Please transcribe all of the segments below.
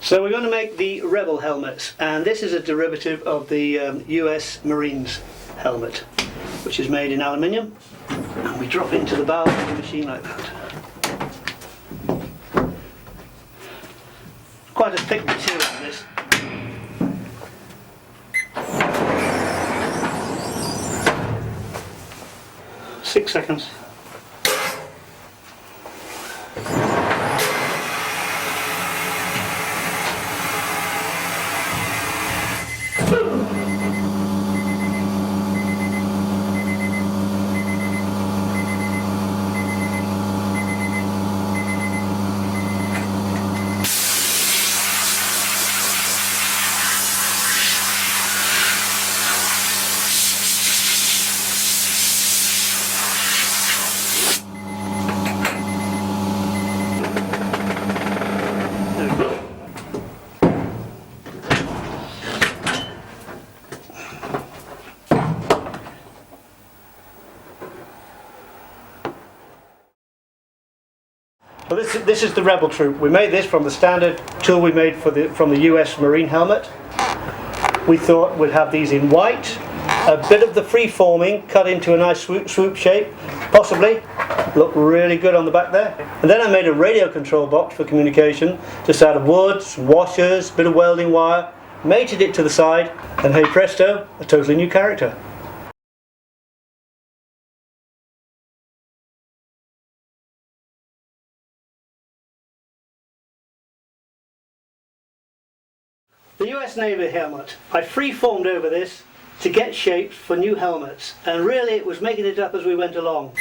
So we're going to make the Rebel helmets, and this is a derivative of the US Marines helmet, which is made in aluminium, and we drop it into the bow of the machine like that. Quite a thick material this. 6 seconds. Well, this is the Rebel troop. We made this from the standard tool we made from the US Marine helmet. We thought we'd have these in white, a bit of the free-forming cut into a nice swoop shape, possibly. Look really good on the back there. And then I made a radio control box for communication, just out of wood, some washers, a bit of welding wire, mated it to the side, and hey presto, a totally new character. The US Navy helmet, I free-formed over this to get shapes for new helmets, and really it was making it up as we went along.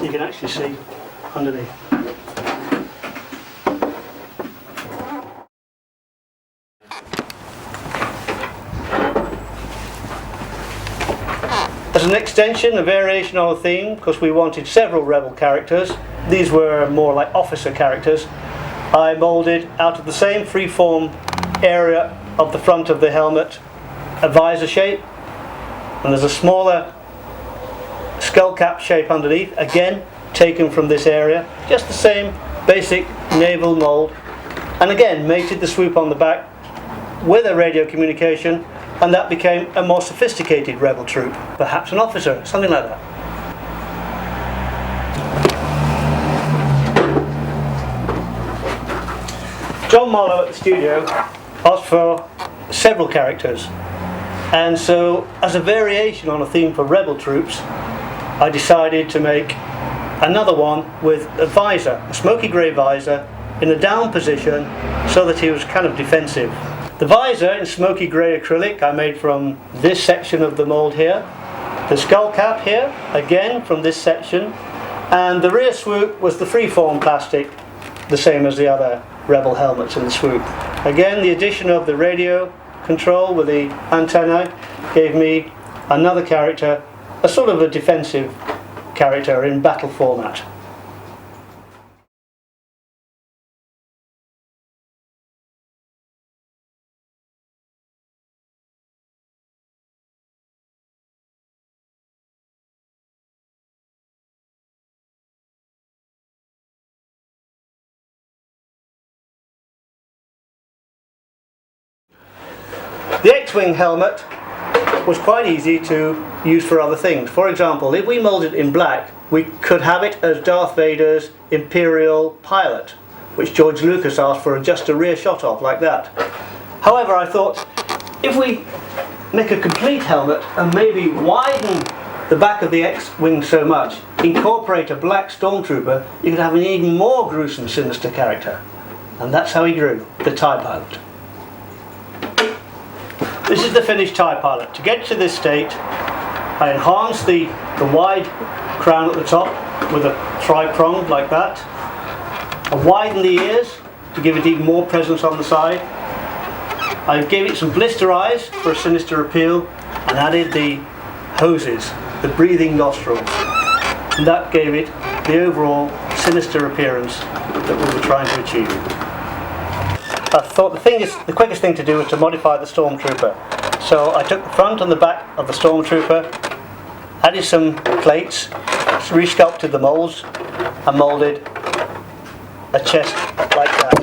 You can actually see underneath. As an extension, a variation on the theme, because we wanted several Rebel characters, these were more like officer characters, I moulded out of the same freeform area of the front of the helmet a visor shape, and there's a smaller skull cap shape underneath, again taken from this area, just the same basic naval mould, and again mated the swoop on the back with a radio communication, and that became a more sophisticated Rebel troop, perhaps an officer, something like that. John Marlowe at the studio asked for several characters, and so as a variation on a theme for Rebel troops, I decided to make another one with a visor, a smoky grey visor, in a down position so that he was kind of defensive. The visor in smoky grey acrylic I made from this section of the mould here, the skull cap here, again from this section, and the rear swoop was the freeform plastic, the same as the other Rebel helmets in the swoop. Again, the addition of the radio control with the antenna gave me another character, a sort of a defensive character in battle format. The X-wing helmet was quite easy to use for other things. For example, if we moulded it in black, we could have it as Darth Vader's Imperial pilot, which George Lucas asked for just a rear shot of, like that. However, I thought, if we make a complete helmet and maybe widen the back of the X-wing so much, incorporate a black Stormtrooper, you could have an even more gruesome, sinister character. And that's how he grew, the TIE pilot. This is the finished TIE pilot. To get to this state, I enhanced the wide crown at the top with a tri-prong like that. I widened the ears to give it even more presence on the side. I gave it some blister eyes for a sinister appeal and added the hoses, the breathing nostrils, and that gave it the overall sinister appearance that we were trying to achieve. I thought the quickest thing to do was to modify the Stormtrooper. So I took the front and the back of the Stormtrooper, added some plates, resculpted the molds and moulded a chest like that.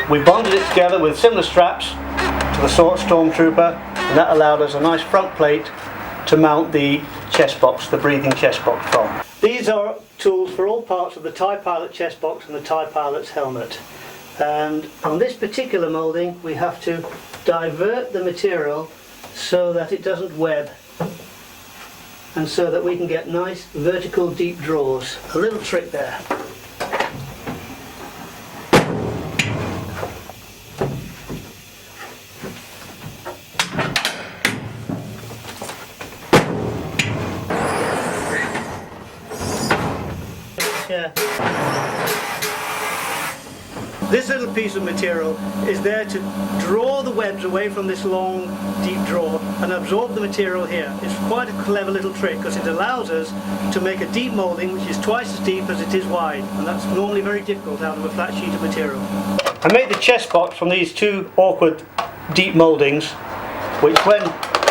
We bonded it together with similar straps to the Stormtrooper, and that allowed us a nice front plate to mount the chest box, the breathing chest box from. These are tools for all parts of the TIE Pilot chest box and the TIE Pilot's helmet. And on this particular moulding we have to divert the material so that it doesn't web, and so that we can get nice vertical deep draws. A little trick there. Yeah. This little piece of material is there to draw the webs away from this long deep draw and absorb the material here. It's quite a clever little trick because it allows us to make a deep moulding which is twice as deep as it is wide, and that's normally very difficult out of a flat sheet of material. I made the chest box from these two awkward deep mouldings which, when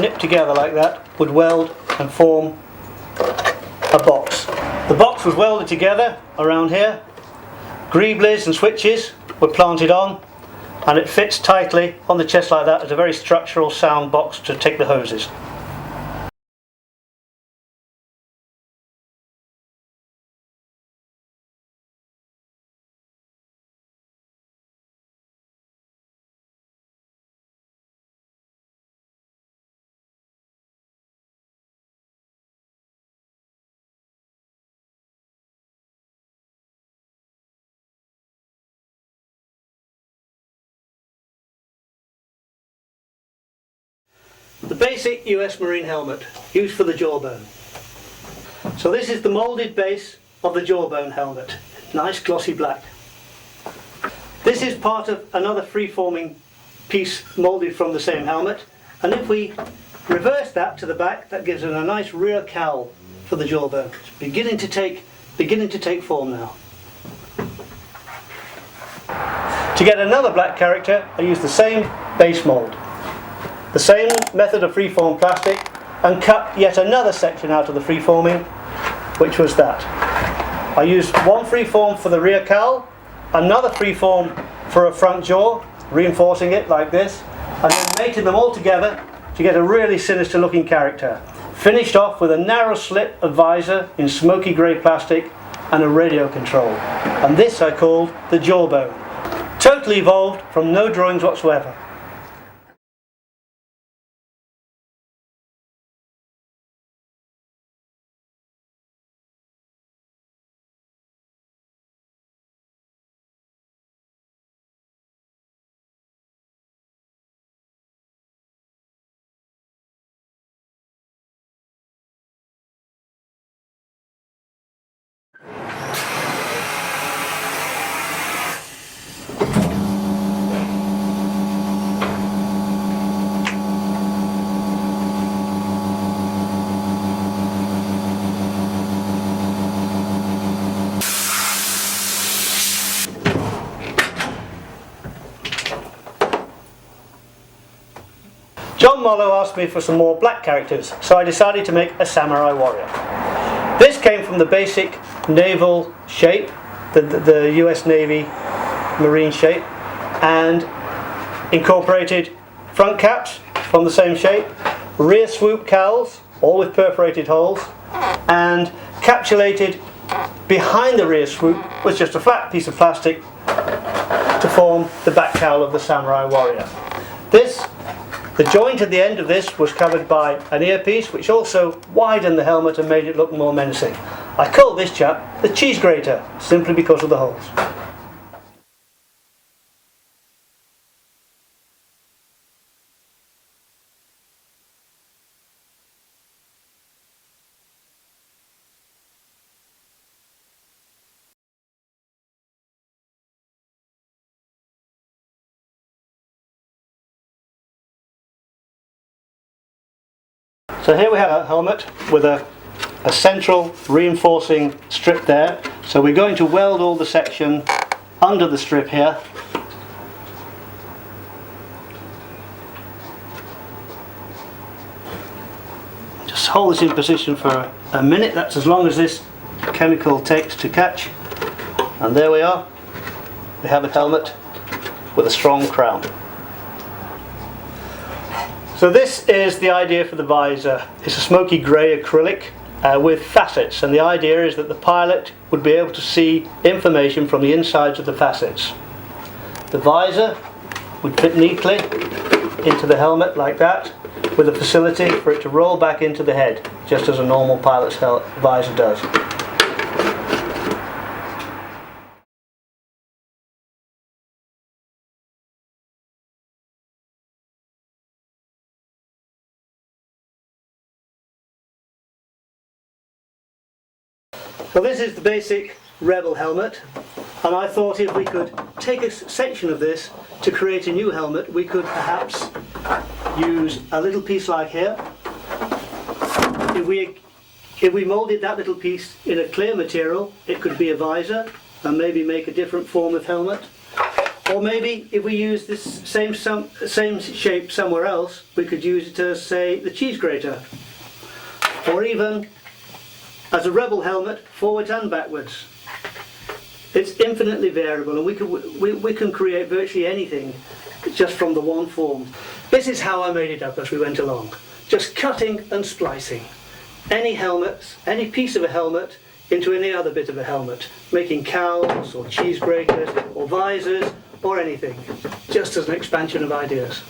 nipped together like that, would weld and form a box. The box was welded together around here. Greeblies and switches were planted on, and it fits tightly on the chest like that as a very structural sound box to take the hoses. The basic US Marine helmet used for the Jawbone. So this is the moulded base of the Jawbone helmet. Nice glossy black. This is part of another free-forming piece moulded from the same helmet, and if we reverse that to the back, that gives it a nice rear cowl for the Jawbone. It's beginning to take form now. To get another black character, I used the same base mould, the same method of freeform plastic, and cut yet another section out of the freeforming, which was that. I used one freeform for the rear cowl, another freeform for a front jaw, reinforcing it like this, and then mated them all together to get a really sinister looking character. Finished off with a narrow slit of visor in smoky grey plastic and a radio control. And this I called the Jawbone. Totally evolved from no drawings whatsoever. John Mollo asked me for some more black characters, so I decided to make a samurai warrior. This came from the basic naval shape, the US Navy Marine shape, and incorporated front caps from the same shape, rear swoop cowls, all with perforated holes, and capsulated behind the rear swoop was just a flat piece of plastic to form the back cowl of the samurai warrior. The joint at the end of this was covered by an earpiece which also widened the helmet and made it look more menacing. I call this chap the Cheesgrater, simply because of the holes. So here we have a helmet with a central reinforcing strip there. So we're going to weld all the section under the strip here. Just hold this in position for a minute. That's as long as this chemical takes to catch. And there we are. We have a helmet with a strong crown. So this is the idea for the visor. It's a smoky grey acrylic with facets, and the idea is that the pilot would be able to see information from the insides of the facets. The visor would fit neatly into the helmet like that, with a facility for it to roll back into the head, just as a normal pilot's visor does. So this is the basic Rebel helmet, and I thought if we could take a section of this to create a new helmet, we could perhaps use a little piece like here. If we moulded that little piece in a clear material, it could be a visor and maybe make a different form of helmet. Or maybe if we use this same shape somewhere else, we could use it as, say, the Cheesgrater. Or even as a Rebel helmet, forwards and backwards. It's infinitely variable, and we can create virtually anything just from the one form. This is how I made it up as we went along. Just cutting and splicing any helmets, any piece of a helmet into any other bit of a helmet, making cowls or cheese graters or visors or anything, just as an expansion of ideas.